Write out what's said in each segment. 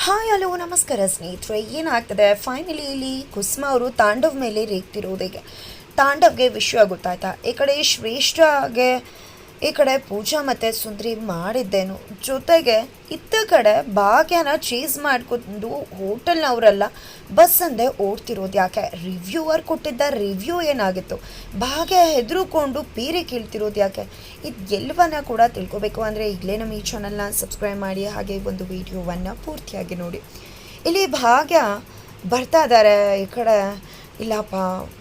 Hi hello ನಮಸ್ಕಾರ ಸ್ನೇಹಿತರೆ, ಏನಾಗ್ತದೆ ಫೈನಲಿ ಇಲ್ಲಿ ಕುಸುಮ ಅವರು ತಾಂಡವ್ ಮೇಲೆ ರೇಗ್ತಿರೋದಿಗೆ ತಾಂಡವ್ಗೆ ವಿಷಯ ಗೊತ್ತಾಯ್ತಾ. ಈ ಕಡೆ ಶ್ರೇಷ್ಠಗೆ ಈ ಕಡೆ ಪೂಜಾ ಮತ್ತು ಸುಂದ್ರಿ ಮಾಡಿದ್ದೇನು, ಜೊತೆಗೆ ಇತ್ತ ಕಡೆ ಭಾಗ್ಯನ ಚೇಸ್ ಮಾಡಿಕೊಂಡು ಹೋಟೆಲ್ನವರೆಲ್ಲ ಬಸ್ ಅಂದೆ ಓಡ್ತಿರೋದು ಯಾಕೆ, ರಿವ್ಯೂವರ್ ಕೊಟ್ಟಿದ್ದ ರಿವ್ಯೂ ಏನಾಗಿತ್ತು, ಭಾಗ್ಯ ಹೆದರುಕೊಂಡು ಬೇರೆ ಕೇಳ್ತಿರೋದು ಯಾಕೆ, ಇದು ಎಲ್ಲವನ್ನ ಕೂಡ ತಿಳ್ಕೊಬೇಕು ಅಂದರೆ ಈಗಲೇ ನಮ್ಮ ಈ ಚಾನಲ್ನ ಸಬ್ಸ್ಕ್ರೈಬ್ ಮಾಡಿ, ಹಾಗೆ ಒಂದು ವಿಡಿಯೋವನ್ನು ಪೂರ್ತಿಯಾಗಿ ನೋಡಿ. ಇಲ್ಲಿ ಭಾಗ್ಯ ಬರ್ತಾ ಇದ್ದಾರೆ, ಈ ಕಡೆ ಇಲ್ಲಪ್ಪ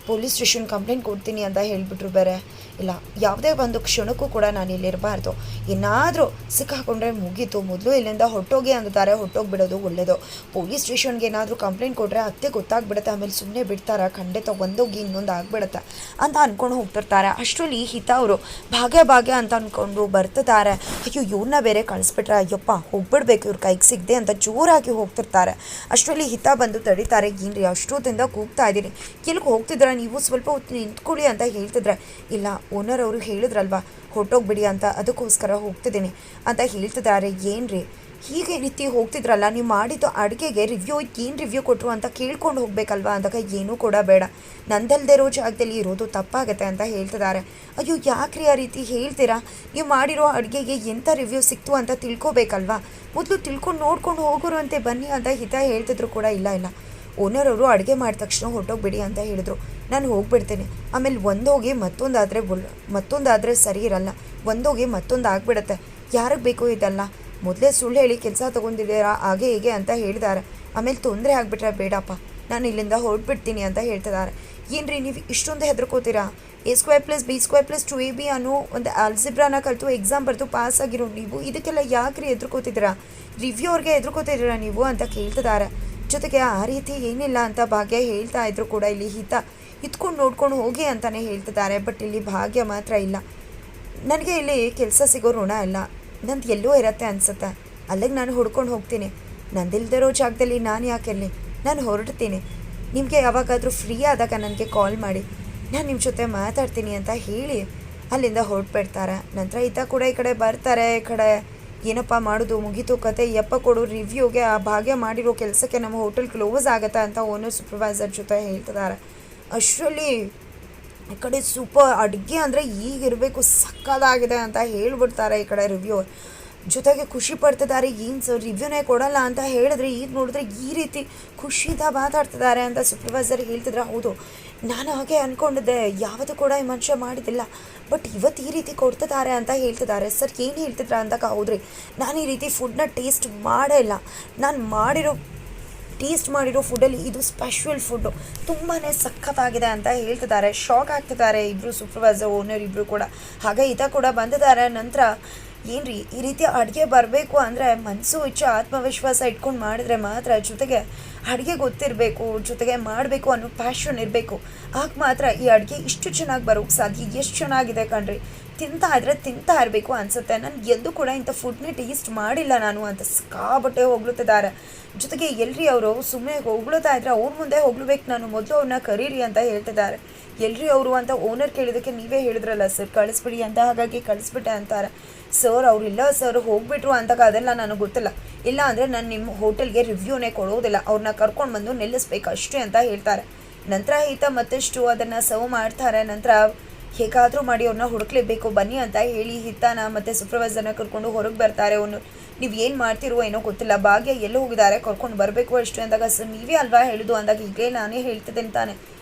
ಪೊಲೀಸ್ ಸ್ಟೇಷನ್ ಕಂಪ್ಲೇಂಟ್ ಕೊಡ್ತೀನಿ ಅಂತ ಹೇಳಿಬಿಟ್ರು. ಬೇರೆ ಇಲ್ಲ, ಯಾವುದೇ ಒಂದು ಕ್ಷಣಕ್ಕೂ ಕೂಡ ನಾನು ಇಲ್ಲಿರಬಾರ್ದು, ಏನಾದರೂ ಸಿಕ್ಕಾಕೊಂಡ್ರೆ ಮುಗೀತು, ಮೊದಲು ಇಲ್ಲಿಂದ ಹೊಟ್ಟೋಗಿ ಅಂತಾರೆ, ಹೊಟ್ಟೋಗ್ಬಿಡೋದು ಒಳ್ಳೆಯದು. ಪೊಲೀಸ್ ಸ್ಟೇಷನ್ಗೆ ಏನಾದರೂ ಕಂಪ್ಲೇಂಟ್ ಕೊಟ್ಟರೆ ಅತ್ತೆ ಗೊತ್ತಾಗ್ಬಿಡುತ್ತೆ, ಆಮೇಲೆ ಸುಮ್ಮನೆ ಬಿಡ್ತಾರೆ, ಖಂಡಿತ ಒಂದೋಗಿ ಇನ್ನೊಂದು ಆಗಿಬಿಡುತ್ತೆ ಅಂತ ಅಂದ್ಕೊಂಡು ಹೋಗ್ತಿರ್ತಾರೆ. ಅಷ್ಟರಲ್ಲಿ ಹಿತ ಅವರು ಭಾಗ್ಯ ಅಂತ ಅಂದ್ಕೊಂಡು ಬರ್ತಿದ್ದಾರೆ. ಅಯ್ಯೋ ಇವ್ರನ್ನ ಬೇರೆ ಕಳಿಸ್ಬಿಟ್ರೆ ಅಯ್ಯಪ್ಪ ಹೋಗ್ಬಿಡ್ಬೇಕು, ಇವ್ರ ಕೈಗೆ ಸಿಗದೆ ಅಂತ ಜೋರಾಗಿ ಹೋಗ್ತಿರ್ತಾರೆ. ಅಷ್ಟರಲ್ಲಿ ಹಿತ ಬಂದು ತಡೀತಾರೆ. ಏನ್ರಿ ಅಷ್ಟೊತ್ತಿಂದ ಕೂಗ್ತಾ ಇದ್ದೀನಿ, ಎಲ್ಲಿಗೆ ಹೋಗ್ತಿದ್ರ ನೀವು, ಸ್ವಲ್ಪ ಹೊತ್ತು ನಿಂತ್ಕೊಳ್ಳಿ ಅಂತ ಹೇಳ್ತಿದ್ರೆ. ಇಲ್ಲ ಓನರ್ ಅವರು ಹೇಳಿದ್ರಲ್ವ ಹೊರಟೋಗ್ಬಿಡಿ ಅಂತ, ಅದಕ್ಕೋಸ್ಕರ ಹೋಗ್ತಿದ್ದೀನಿ ಅಂತ ಹೇಳ್ತಿದ್ದಾರೆ. ಏನ್ರಿ ಹೀಗೆ ರೀತಿ ಹೋಗ್ತಿದ್ರಲ್ಲ, ನೀವು ಮಾಡಿದ್ದು ಅಡುಗೆಗೆ ರಿವ್ಯೂ ಏನು ರಿವ್ಯೂ ಕೊಟ್ಟರು ಅಂತ ಕೇಳ್ಕೊಂಡು ಹೋಗ್ಬೇಕಲ್ವಾ ಅಂದಾಗ, ಏನೂ ಕೂಡ ಬೇಡ, ನಂದಲ್ದೇ ಇರೋ ಜಾಗದಲ್ಲಿ ಇರೋದು ತಪ್ಪಾಗತ್ತೆ ಅಂತ ಹೇಳ್ತಿದ್ದಾರೆ. ಅಯ್ಯೋ ಯಾಕ್ರಿ ಆ ರೀತಿ ಹೇಳ್ತೀರಾ, ನೀವು ಮಾಡಿರೋ ಅಡುಗೆಗೆ ಎಂಥ ರಿವ್ಯೂ ಸಿಕ್ತು ಅಂತ ತಿಳ್ಕೊಬೇಕಲ್ವಾ, ಮೊದಲು ತಿಳ್ಕೊಂಡು ನೋಡ್ಕೊಂಡು ಹೋಗೋರು ಅಂತೆ ಬನ್ನಿ ಅಂತ ಹಿತ ಹೇಳ್ತಿದ್ರು ಕೂಡ. ಇಲ್ಲ ಓನರ್ ಅವರು ಅಡುಗೆ ಮಾಡಿದ ತಕ್ಷಣ ಹೊರಟೋಗ್ಬಿಡಿ ಅಂತ ಹೇಳಿದ್ರು, ನಾನು ಹೋಗ್ಬಿಡ್ತೀನಿ, ಆಮೇಲೆ ಒಂದೋಗಿ ಮತ್ತೊಂದಾದರೆ ಸರಿ ಇರಲ್ಲ, ಒಂದೋಗಿ ಮತ್ತೊಂದು ಆಗಿಬಿಡತ್ತೆ, ಯಾರಿಗೆ ಬೇಕು ಇದಲ್ಲ, ಮೊದಲೇ ಸುಳ್ಳು ಹೇಳಿ ಕೆಲಸ ತೊಗೊಂಡಿದ್ದೀರಾ ಹಾಗೆ ಹೀಗೆ ಅಂತ ಹೇಳಿದ್ದಾರೆ, ಆಮೇಲೆ ತೊಂದರೆ ಆಗಿಬಿಟ್ರೆ ಬೇಡಪ್ಪ, ನಾನು ಇಲ್ಲಿಂದ ಹೊರಟ್ಬಿಡ್ತೀನಿ ಅಂತ ಹೇಳ್ತಿದ್ದಾರೆ. ಏನ್ರಿ ನೀವು ಇಷ್ಟೊಂದು ಹೆದರ್ಕೋತೀರಾ, A²+B²+2AB ಅನ್ನೋ ಒಂದು ಆಲ್ಜಿಬ್ರಾನ ಕಲಿತು ಎಕ್ಸಾಮ್ ಬರೆದು ಪಾಸ್ ಆಗಿರೋ ನೀವು ಇದಕ್ಕೆಲ್ಲ ಯಾಕ್ರಿ ಹೆದರ್ಕೋತಿದ್ದೀರಾ, ರಿವ್ಯೂ ಅವ್ರಿಗೆ ಹೆದರ್ಕೋತಿದ್ದೀರಾ ನೀವು ಅಂತ ಕೇಳ್ತಿದ್ದಾರೆ. ಜೊತೆಗೆ ಆ ರೀತಿ ಏನಿಲ್ಲ ಅಂತ ಭಾಗ್ಯ ಹೇಳ್ತಾ ಇದ್ರು ಕೂಡ. ಇಲ್ಲಿ ಹಿತ ಇತ್ಕೊಂಡು ನೋಡ್ಕೊಂಡು ಹೋಗಿ ಅಂತಲೇ ಹೇಳ್ತಿದ್ದಾರೆ. ಬಟ್ ಇಲ್ಲಿ ಭಾಗ್ಯ ಮಾತ್ರ ಇಲ್ಲ, ನನಗೆ ಇಲ್ಲಿ ಕೆಲಸ ಸಿಗೋ ಋಣ ಇಲ್ಲ, ನಂದು ಎಲ್ಲೋ ಇರತ್ತೆ ಅನಿಸುತ್ತೆ, ಅಲ್ಲಿಗೆ ನಾನು ಹುಡ್ಕೊಂಡು ಹೋಗ್ತೀನಿ, ನಂದಿಲ್ದಿರೋ ಜಾಗದಲ್ಲಿ ನಾನು ಯಾಕೆಲ್ಲಿ, ನಾನು ಹೊರಡ್ತೀನಿ, ನಿಮಗೆ ಯಾವಾಗಾದರೂ ಫ್ರೀ ಆದಾಗ ನನಗೆ ಕಾಲ್ ಮಾಡಿ, ನಾನು ನಿಮ್ಮ ಜೊತೆ ಮಾತಾಡ್ತೀನಿ ಅಂತ ಹೇಳಿ ಅಲ್ಲಿಂದ ಹೊರಟ್ಬಿಡ್ತಾರೆ. ನಂತರ ಈತ ಕೂಡ ಈ ಕಡೆ ಬರ್ತಾರೆ. ಈ ಕಡೆ ಏನಪ್ಪ ಮಾಡೋದು, ಮುಗೀತು ಕತೆ, ಯಪ್ಪ ಕೊಡು ರಿವ್ಯೂಗೆ, ಆ ಭಾಗ್ಯ ಮಾಡಿರೋ ಕೆಲಸಕ್ಕೆ ನಮ್ಮ ಹೋಟೆಲ್ ಕ್ಲೋಸ್ ಆಗುತ್ತೆ ಅಂತ ಓನರ್ ಸೂಪರ್ವೈಸರ್ ಜೊತೆ ಹೇಳ್ತಿದ್ದಾರೆ. ಅಷ್ಟರಲ್ಲಿ ಈ ಕಡೆ ಸೂಪರ್ ಅಡುಗೆ ಅಂದರೆ ಈಗಿರಬೇಕು, ಸಕ್ಕದಾಗಿದೆ ಅಂತ ಹೇಳ್ಬಿಡ್ತಾರೆ ಈ ಕಡೆ ರಿವ್ಯೂ. ಜೊತೆಗೆ ಖುಷಿ ಪಡ್ತಿದ್ದಾರೆ, ಏನು ಸರ್ ರಿವ್ಯೂನೇ ಕೊಡಲ್ಲ ಅಂತ ಹೇಳಿದ್ರೆ ಈಗ ನೋಡಿದ್ರೆ ಈ ರೀತಿ ಖುಷಿಯಿಂದ ಮಾತಾಡ್ತಿದ್ದಾರೆ ಅಂತ ಸೂಪರ್ವೈಸರ್ ಹೇಳ್ತಿದ್ರೆ. ಹೌದು, ನಾನು ಹಾಗೆ ಅಂದ್ಕೊಂಡಿದ್ದೆ, ಯಾವುದು ಕೂಡ ಈ ಮನುಷ್ಯ ಮಾಡಿದ್ದಿಲ್ಲ, ಬಟ್ ಇವತ್ತು ಈ ರೀತಿ ಕೊಡ್ತಿದ್ದಾರೆ ಅಂತ ಹೇಳ್ತಿದ್ದಾರೆ. ಸರ್ ಏನು ಹೇಳ್ತಿದ್ರ ಅಂದಾಗ, ಹೌದ್ರಿ ನಾನು ಈ ರೀತಿ ಫುಡ್ನ ಟೇಸ್ಟ್ ಮಾಡೇ ಇಲ್ಲ, ನಾನು ಟೇಸ್ಟ್ ಮಾಡಿರೋ ಫುಡ್ಡಲ್ಲಿ ಇದು ಸ್ಪೆಷಲ್ ಫುಡ್ಡು, ತುಂಬಾ ಸಖತ್ತಾಗಿದೆ ಅಂತ ಹೇಳ್ತಿದ್ದಾರೆ. ಶಾಕ್ ಆಗ್ತಿದ್ದಾರೆ ಇಬ್ಬರು ಸೂಪರ್ವೈಸರ್ ಓನರ್ ಇಬ್ಬರು ಕೂಡ. ಹಾಗೆ ಈತ ಕೂಡ ಬಂದಿದ್ದಾರೆ. ನಂತರ ಏನ್ರಿ ಈ ರೀತಿ ಅಡುಗೆ ಬರಬೇಕು ಅಂದರೆ ಮನಸ್ಸು ಇಚ್ಛೆ ಆತ್ಮವಿಶ್ವಾಸ ಇಟ್ಕೊಂಡು ಮಾಡಿದ್ರೆ ಮಾತ್ರ, ಜೊತೆಗೆ ಅಡುಗೆ ಗೊತ್ತಿರಬೇಕು, ಜೊತೆಗೆ ಮಾಡಬೇಕು ಅನ್ನೋ ಪ್ಯಾಷನ್ ಇರಬೇಕು, ಆಗ ಮಾತ್ರ ಈ ಅಡುಗೆ ಇಷ್ಟು ಚೆನ್ನಾಗಿ ಬರೋಕ್ಕೆ ಸಾಧ್ಯ. ಎಷ್ಟು ಚೆನ್ನಾಗಿದೆ ಕಣ್ರಿ, ತಿಂತಾ ಇರಬೇಕು ಅನಿಸುತ್ತೆ. ನಾನು ಎಲ್ಲೂ ಕೂಡ ಇಂಥ ಫುಡ್ನೇ ಟೇಸ್ಟ್ ಮಾಡಿಲ್ಲ ನಾನು ಅಂತ ಸಿಕ್ಕಾಬಟ್ಟೆ ಹೊಗಳುತ್ತಿದ್ದಾರೆ. ಜೊತೆಗೆ ಎಲ್ರಿ ಅವರು ಸುಮ್ಮನೆ ಹೊಗಳುತ್ತಾ ಇದ್ರೆ ಅವ್ರ ಮುಂದೆ ಹೊಗಳ್ಬೇಕು, ನಾನು ಮೊದಲು ಅವ್ರನ್ನ ಕರೀರಿ ಅಂತ ಹೇಳ್ತಿದ್ದಾರೆ. ಎಲ್ರಿ ಅವರು ಅಂತ ಓನರ್ ಕೇಳಿದಕ್ಕೆ ನೀವೇ ಹೇಳಿದ್ರಲ್ಲ ಸರ್ ಕಳಿಸ್ಬಿಡಿ ಅಂತ, ಹಾಗಾಗಿ ಕಳಿಸ್ಬಿಟ್ಟೆ ಅಂತಾರೆ. ಸರ್ ಅವರಿಲ್ಲ ಸರ್ ಹೋಗ್ಬಿಟ್ರು ಅಂತಾಗ ಅದೆಲ್ಲ ನನಗೆ ಗೊತ್ತಿಲ್ಲ, ಇಲ್ಲ ಅಂದರೆ ನಾನು ನಿಮ್ಮ ಹೋಟೆಲ್ಗೆ ರಿವ್ಯೂನೇ ಕೊಡೋದಿಲ್ಲ, ಅವ್ರನ್ನ ಕರ್ಕೊಂಡು ಬಂದು ನಿಲ್ಲಿಸ್ಬೇಕು ಅಷ್ಟೇ ಅಂತ ಹೇಳ್ತಾರೆ. ನಂತರ ಈತ ಮತ್ತಷ್ಟು ಅದನ್ನು ಸರ್ವ್ ಮಾಡ್ತಾರೆ. ನಂತರ ಹೇಗಾದರೂ ಮಾಡಿ ಅವ್ರನ್ನ ಹುಡುಕ್ಲೇಬೇಕು ಬನ್ನಿ ಅಂತ ಹೇಳಿ ಹಿತಾನ ಮತ್ತು ಸೂಪರ್ವೈಸರ್ನ ಕರ್ಕೊಂಡು ಹೊರಗೆ ಬರ್ತಾರೆ. ಅವನು ನೀವು ಏನು ಮಾಡ್ತಿರೋ ಏನೋ ಗೊತ್ತಿಲ್ಲ, ಭಾಗ್ಯ ಎಲ್ಲೂ ಹೋಗಿದ್ದಾರೆ, ಕರ್ಕೊಂಡು ಬರಬೇಕು ಅಷ್ಟೇ ಅಂದಾಗ, ಸರ್ ನೀವೇ ಅಲ್ವಾ ಹೇಳೋದು ಅಂದಾಗ, ಈಗಲೇ ನಾನೇ ಹೇಳ್ತಿದ್ದೇನೆ ತಾನೆ,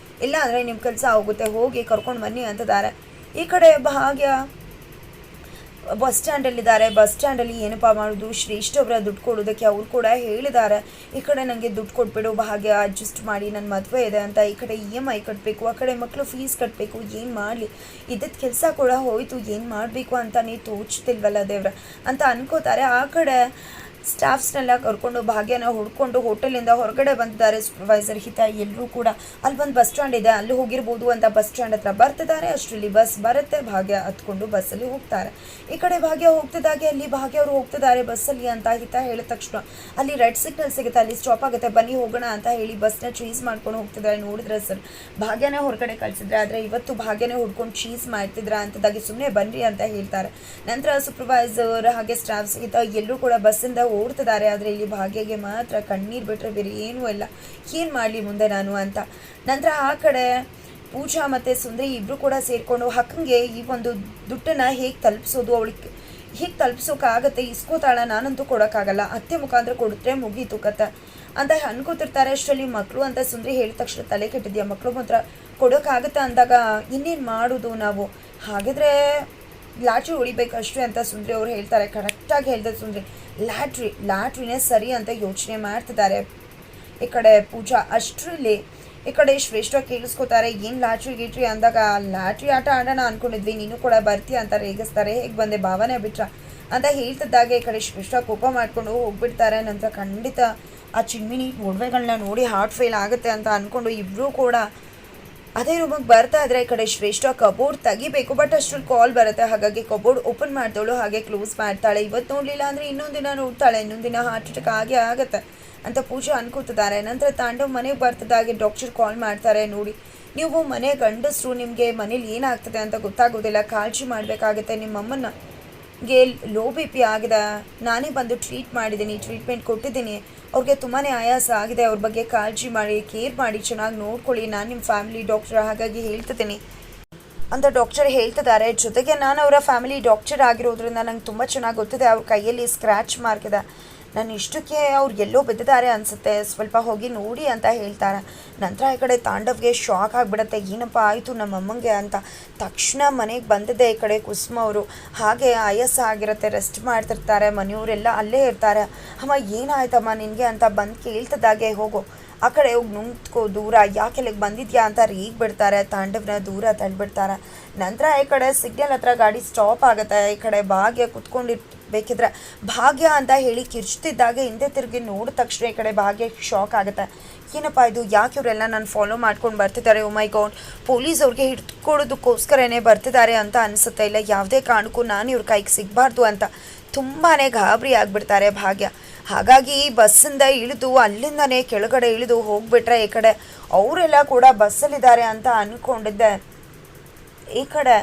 ಇಲ್ಲ ಅಂದರೆ ನಿಮ್ಮ ಕೆಲಸ ಆಗುತ್ತೆ, ಹೋಗಿ ಕರ್ಕೊಂಡು ಬನ್ನಿ ಅಂತಿದ್ದಾರೆ. ಈ ಕಡೆ ಭಾಗ್ಯ ಬಸ್ ಸ್ಟ್ಯಾಂಡಲ್ಲಿದ್ದಾರೆ. ಬಸ್ ಸ್ಟ್ಯಾಂಡಲ್ಲಿ ಏನಪ್ಪ ಮಾಡೋದು, ಶ್ರೇಷ್ಠ ಅವರ ದುಡ್ಡು ಕೊಡೋದಕ್ಕೆ ಅವ್ರು ಕೂಡ ಹೇಳಿದ್ದಾರೆ. ಈ ಕಡೆ ನನಗೆ ದುಡ್ಡು ಕೊಟ್ಬಿಡು ಭಾಗ್ಯ, ಅಡ್ಜಸ್ಟ್ ಮಾಡಿ, ನನ್ನ ಮದುವೆ ಇದೆ ಅಂತ. ಈ ಕಡೆ EMI ಕಟ್ಟಬೇಕು, ಆ ಕಡೆ ಮಕ್ಕಳು ಫೀಸ್ ಕಟ್ಟಬೇಕು, ಏನು ಮಾಡಲಿ, ಇದ್ದದ್ದು ಕೆಲಸ ಕೂಡ ಹೋಯಿತು, ಏನು ಮಾಡಬೇಕು ಅಂತಲೇ ತೋಚ್ತಿಲ್ವಲ್ಲ ದೇವ್ರ ಅಂತ ಅನ್ಕೋತಾರೆ. ಆ ಕಡೆ ಸ್ಟಾಫ್ಸ್ನೆಲ್ಲ ಕರ್ಕೊಂಡು ಭಾಗ್ಯನ ಹುಡ್ಕೊಂಡು ಹೋಟೆಲಿಂದ ಹೊರಗಡೆ ಬಂದಿದ್ದಾರೆ ಸೂಪರ್ವೈಸರ್ ಹಿತ ಎಲ್ಲರೂ ಕೂಡ. ಅಲ್ಲಿ ಒಂದು ಬಸ್ ಸ್ಟ್ಯಾಂಡ್ ಇದೆ, ಅಲ್ಲಿ ಹೋಗಿರ್ಬೋದು ಅಂತ ಬಸ್ ಸ್ಟ್ಯಾಂಡ್ ಹತ್ರ ಬರ್ತಿದ್ದಾರೆ. ಅಷ್ಟರಲ್ಲಿ ಬಸ್ ಬರುತ್ತೆ, ಭಾಗ್ಯ ಹತ್ಕೊಂಡು ಬಸ್ಸಲ್ಲಿ ಹೋಗ್ತಾರೆ. ಈ ಕಡೆ ಭಾಗ್ಯ ಹೋಗ್ತಿದ್ದಾಗೆ ಅಲ್ಲಿ ಭಾಗ್ಯ ಅವರು ಹೋಗ್ತಿದ್ದಾರೆ ಬಸ್ಸಲ್ಲಿ ಅಂತ ಹಿತ ಹೇಳಿದ ತಕ್ಷಣ ಅಲ್ಲಿ ರೆಡ್ ಸಿಗ್ನಲ್ ಸಿಗುತ್ತೆ, ಅಲ್ಲಿ ಸ್ಟಾಪ್ ಆಗುತ್ತೆ, ಬನ್ನಿ ಹೋಗೋಣ ಅಂತ ಹೇಳಿ ಬಸ್ನ ಚೀಸ್ ಮಾಡ್ಕೊಂಡು ಹೋಗ್ತಿದ್ದಾರೆ. ನೋಡಿದ್ರೆ ಸರ್ ಭಾಗ್ಯನೇ ಹೊರಗಡೆ ಕಳಿಸಿದ್ರೆ, ಆದರೆ ಇವತ್ತು ಭಾಗ್ಯನೇ ಹುಡ್ಕೊಂಡು ಚೀಸ್ ಮಾಡ್ತಿದ್ರ ಅಂತದಾಗಿ ಸುಮ್ಮನೆ ಬನ್ನಿರಿ ಅಂತ ಹೇಳ್ತಾರೆ. ನಂತರ ಸೂಪರ್ವೈಸರ್ ಹಾಗೆ ಸ್ಟಾಫ್ಸ್ ಹಿತ ಎಲ್ಲರೂ ಕೂಡ ಬಸ್ಸಿಂದ ಓಡ್ತಿದ್ದಾರೆ. ಆದರೆ ಇಲ್ಲಿ ಭಾಗ್ಯಗೆ ಮಾತ್ರ ಕಣ್ಣೀರು ಬಿಟ್ಟರೆ ಬೇರೆ ಏನೂ ಇಲ್ಲ. ಏನು ಮಾಡಲಿ ಮುಂದೆ ನಾನು ಅಂತ. ನಂತರ ಆ ಕಡೆ ಪೂಜಾ ಮತ್ತು ಸುಂದರಿ ಇಬ್ಬರು ಕೂಡ ಸೇರಿಕೊಂಡು ಅಕ್ಕಂಗೆ ಈ ಒಂದು ದುಡ್ಡನ್ನು ಹೇಗೆ ತಲುಪಿಸೋದು, ಅವಳಿಗೆ ಹೇಗೆ ತಲುಪಿಸೋಕ್ಕಾಗತ್ತೆ, ಇಸ್ಕೋತಾಳ, ನಾನಂತೂ ಕೊಡೋಕ್ಕಾಗಲ್ಲ, ಅತ್ತೆ ಮುಖಾಂತರ ಕೊಡಿದ್ರೆ ಮುಗೀತು ಕತೆ ಅಂತ ಅನ್ಕೋತಿರ್ತಾರೆ. ಅಷ್ಟರಲ್ಲಿ ಮಕ್ಕಳು ಅಂತ ಸುಂದರಿ ಹೇಳಿದ ತಕ್ಷಣ ತಲೆ ಕೆಟ್ಟಿದ್ಯಾ, ಮಕ್ಕಳು ಮಾತ್ರ ಕೊಡೋಕ್ಕಾಗತ್ತೆ ಅಂದಾಗ ಇನ್ನೇನು ಮಾಡೋದು ನಾವು, ಹಾಗಿದ್ರೆ ಲಾಟ್ರಿ ಹೊಡಿಬೇಕಷ್ಟೇ ಅಂತ ಸುಂದರಿ ಅವ್ರು ಹೇಳ್ತಾರೆ. ಕರೆಕ್ಟಾಗಿ ಹೇಳ್ದೆ ಸುಂದರಿ, ಲಾಟ್ರಿನೇ ಸರಿ ಅಂತ ಯೋಚನೆ ಮಾಡ್ತಿದ್ದಾರೆ ಈ ಕಡೆ ಪೂಜಾ. ಅಷ್ಟರಲ್ಲಿ ಈ ಕಡೆ ಶ್ರೇಷ್ಠ ಕೇಳಿಸ್ಕೋತಾರೆ, ಏನು ಲಾಟ್ರಿ ಅಂದಾಗ, ಲಾಟ್ರಿ ಆಟ ಆಡೋಣ ಅಂದ್ಕೊಂಡಿದ್ವಿ, ನೀನು ಕೂಡ ಬರ್ತೀಯ ಅಂತ ರೇಗಿಸ್ತಾರೆ. ಹೇಗೆ ಬಂದೆ, ಭಾವನೆ ಬಿಟ್ರ ಅಂತ ಹೇಳ್ತಿದ್ದಾಗ ಈ ಕಡೆ ಶ್ರೇಷ್ಠ ಕೋಪ ಮಾಡಿಕೊಂಡು ಹೋಗ್ಬಿಡ್ತಾರೆ. ನಂತರ ಖಂಡಿತ ಆ ಚಿಮ್ಮಿನಿ ಒಡವೆಗಳನ್ನ ನೋಡಿ ಹಾರ್ಟ್ ಫೇಲ್ ಆಗುತ್ತೆ ಅಂತ ಅಂದ್ಕೊಂಡು ಇಬ್ಬರೂ ಕೂಡ ಅದೇ ರೂಮಿಗೆ ಬರ್ತಾ ಇದ್ರೆ ಈ ಕಡೆ ಶ್ರೇಷ್ಠ ಕಬೋರ್ಡ್ ತೆಗಿಬೇಕು, ಬಟ್ ಅಷ್ಟ್ರಲ್ಲಿ ಕಾಲ್ ಬರುತ್ತೆ. ಹಾಗಾಗಿ ಕಬೋರ್ಡ್ ಓಪನ್ ಮಾಡ್ತಾಳು, ಹಾಗೆ ಕ್ಲೋಸ್ ಮಾಡ್ತಾಳೆ. ಇವತ್ತು ನೋಡಲಿಲ್ಲ ಅಂದರೆ ಇನ್ನೊಂದು ದಿನ ನೋಡ್ತಾಳೆ, ಇನ್ನೊಂದು ದಿನ ಹಾರ್ಟ್ ಅಟ್ಯಾಕ್ ಆಗೇ ಆಗುತ್ತೆ ಅಂತ ಪೂಜಾ ಅನ್ಕೋತಿದ್ದಾರೆ. ನಂತರ ತಾಂಡವ್ ಮನೆಗೆ ಬರ್ತಿದ್ದಾಗೆ ಡಾಕ್ಟರ್ ಕಾಲ್ ಮಾಡ್ತಾರೆ. ನೋಡಿ, ನೀವು ಮನೆ ಗಂಡಸರು, ನಿಮಗೆ ಮನೇಲಿ ಏನಾಗ್ತದೆ ಅಂತ ಗೊತ್ತಾಗೋದಿಲ್ಲ, ಕಾಳಜಿ ಮಾಡಬೇಕಾಗುತ್ತೆ. ನಿಮ್ಮಮ್ಮನ ಲೋ ಬಿ ಪಿ ಆಗಿದೆ, ನಾನೇ ಬಂದು ಟ್ರೀಟ್ಮೆಂಟ್ ಕೊಟ್ಟಿದ್ದೀನಿ, ಅವ್ರಿಗೆ ತುಂಬಾ ಆಯಾಸ ಆಗಿದೆ, ಅವ್ರ ಬಗ್ಗೆ ಕಾಳಜಿ ಮಾಡಿ, ಕೇರ್ ಮಾಡಿ, ಚೆನ್ನಾಗಿ ನೋಡ್ಕೊಳ್ಳಿ, ನಾನು ನಿಮ್ಮ ಫ್ಯಾಮಿಲಿ ಡಾಕ್ಟರ್, ಹಾಗಾಗಿ ಹೇಳ್ತಿದ್ದೀನಿ ಅಂತ ಡಾಕ್ಟರ್ ಹೇಳ್ತಿದ್ದಾರೆ. ಜೊತೆಗೆ ನಾನು ಅವರ ಫ್ಯಾಮಿಲಿ ಡಾಕ್ಟರ್ ಆಗಿರೋದ್ರಿಂದ ನಂಗೆ ತುಂಬ ಚೆನ್ನಾಗಿ ಗೊತ್ತಿದೆ, ಅವ್ರ ಕೈಯಲ್ಲಿ ಸ್ಕ್ರ್ಯಾಚ್ ಮಾರ್ಕ್ ಇದೆ, ನಾನು ಇಷ್ಟಕ್ಕೆ ಅವ್ರು ಎಲ್ಲೋ ಬಿದ್ದಿದ್ದಾರೆ ಅನಿಸುತ್ತೆ, ಸ್ವಲ್ಪ ಹೋಗಿ ನೋಡಿ ಅಂತ ಹೇಳ್ತಾರೆ. ನಂತರ ಈ ಕಡೆ ತಾಂಡವ್ಗೆ ಶಾಕ್ ಆಗಿಬಿಡುತ್ತೆ, ಏನಪ್ಪ ಆಯಿತು ನಮ್ಮಮ್ಮಂಗೆ ಅಂತ. ತಕ್ಷಣ ಮನೆಗೆ ಬಂದಿದ್ದೆ ಈ ಕಡೆ ಕುಸುಮ ಅವರು, ಹಾಗೆ ಆಯಾಸ ಆಗಿರುತ್ತೆ, ರೆಸ್ಟ್ ಮಾಡ್ತಿರ್ತಾರೆ, ಮನೆಯವರೆಲ್ಲ ಅಲ್ಲೇ ಇರ್ತಾರೆ. ಅಮ್ಮ ಏನಾಯ್ತಮ್ಮ ನಿನಗೆ ಅಂತ ಬಂದು ಕೇಳ್ತಿದ್ದಾಗೆ, ಹೋಗು ಆ ಕಡೆ ಹೋಗಿ ನಿಂತ್ಕೋ ದೂರ, ಯಾಕೆ ಇಲ್ಲಿಗೆ ಬಂದಿದ್ಯಾ ಅಂತ ಬಿಡ್ತಾರೆ. ತಾಂಡವ್ನ ದೂರ ತಳ್ಳಿಬಿಡ್ತಾರೆ. ನಂತರ ಈ ಕಡೆ ಸಿಗ್ನಲ್ ಹತ್ರ ಗಾಡಿ ಸ್ಟಾಪ್ ಆಗುತ್ತೆ. ಈ ಕಡೆ ಭಾಗ್ಯ ಕುತ್ಕೊಂಡಿರ್ಬೇಕಿದ್ರೆ ಭಾಗ್ಯ ಅಂತ ಹೇಳಿ ಕಿರ್ಚ್ತಿದ್ದಾಗೆ ಹಿಂದೆ ತಿರುಗಿ ನೋಡಿದ ತಕ್ಷಣ ಈ ಕಡೆ ಭಾಗ್ಯ ಶಾಕ್ ಆಗುತ್ತೆ. ಏನಪ್ಪ ಇದು, ಯಾಕೆ ಇವರೆಲ್ಲ ನಾನು ಫಾಲೋ ಮಾಡ್ಕೊಂಡು ಬರ್ತಿದ್ದಾರೆ, ಓ ಮೈ ಗಾಡ್, ಪೊಲೀಸ್ ಅವ್ರಿಗೆ ಹಿಡ್ಕೊಡೋದಕ್ಕೋಸ್ಕರನೇ ಬರ್ತಿದ್ದಾರೆ ಅಂತ ಅನಿಸುತ್ತೆ, ಇಲ್ಲ ಯಾವುದೇ ಕಾರಣಕ್ಕೂ ನಾನು ಇವ್ರ ಕೈಗೆ ಸಿಗಬಾರ್ದು ಅಂತ ತುಂಬಾ ಗಾಬರಿ ಆಗಿಬಿಡ್ತಾರೆ ಭಾಗ್ಯ. ಹಾಗಾಗಿ ಬಸ್ಸಿಂದ ಇಳಿದು ಅಲ್ಲಿಂದನೇ ಕೆಳಗಡೆ ಇಳಿದು ಹೋಗ್ಬಿಟ್ರೆ ಈ ಕಡೆ ಅವರೆಲ್ಲ ಕೂಡ ಬಸ್ಸಲ್ಲಿದ್ದಾರೆ ಅಂತ ಅಂದ್ಕೊಂಡಿದ್ದೆ. ಈ ಕಡೆ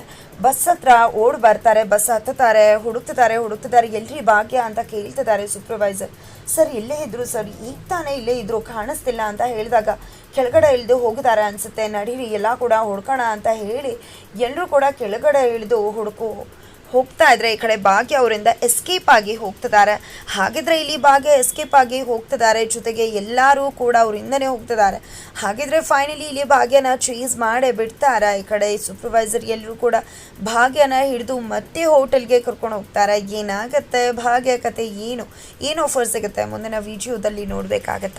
ಬಸ್ ಹತ್ರ ಓಡಿ ಬರ್ತಾರೆ, ಬಸ್ ಹತ್ತುತ್ತಾರೆ, ಹುಡುಕ್ತಿದ್ದಾರೆ, ಎಲ್ರಿ ಭಾಗ್ಯ ಅಂತ ಕೇಳ್ತಿದ್ದಾರೆ ಸೂಪರ್ವೈಸರ್. ಸರ್ ಇಲ್ಲೇ ಇದ್ರು ಸರ್, ಈಗ ತಾನೇ ಇಲ್ಲೇ ಇದ್ರು, ಕಾಣಿಸ್ತಿಲ್ಲ ಅಂತ ಹೇಳಿದಾಗ ಕೆಳಗಡೆ ಇಳಿದು ಹೋಗಿದ್ದಾರೆ ಅನಿಸುತ್ತೆ, ನಡೀರಿ ಎಲ್ಲ ಕೂಡ ಹುಡ್ಕೋಣ ಅಂತ ಹೇಳಿ ಎಲ್ಲರೂ ಕೂಡ ಕೆಳಗಡೆ ಇಳಿದು ಹೋಗ್ತಾ ಇದ್ರೆ ಈ ಕಡೆ ಭಾಗ್ಯ ಅವರಿಂದ ಎಸ್ಕೇಪ್ ಆಗಿ ಹೋಗ್ತಿದ್ದಾರೆ. ಹಾಗಿದ್ರೆ ಇಲ್ಲಿ ಭಾಗ್ಯ ಎಸ್ಕೇಪ್ ಆಗಿ ಹೋಗ್ತಿದ್ದಾರೆ, ಜೊತೆಗೆ ಎಲ್ಲರೂ ಕೂಡ ಅವರಿಂದನೇ ಹೋಗ್ತಿದ್ದಾರೆ. ಹಾಗಿದ್ರೆ ಫೈನಲಿ ಇಲ್ಲಿ ಭಾಗ್ಯನ ಚೇಸ್ ಮಾಡೇ ಬಿಡ್ತಾರೆ. ಈ ಕಡೆ ಸೂಪರ್ವೈಸರ್ ಎಲ್ಲರೂ ಕೂಡ ಭಾಗ್ಯನ ಹಿಡಿದು ಮತ್ತೆ ಹೋಟೆಲ್ಗೆ ಕರ್ಕೊಂಡು ಹೋಗ್ತಾರೆ. ಏನಾಗುತ್ತೆ ಭಾಗ್ಯ ಕತೆ, ಏನು ಆಫರ್ ಸಿಗುತ್ತೆ ಮುಂದಿನ ವಿಡಿಯೋದಲ್ಲಿ ನೋಡಬೇಕಾಗತ್ತೆ.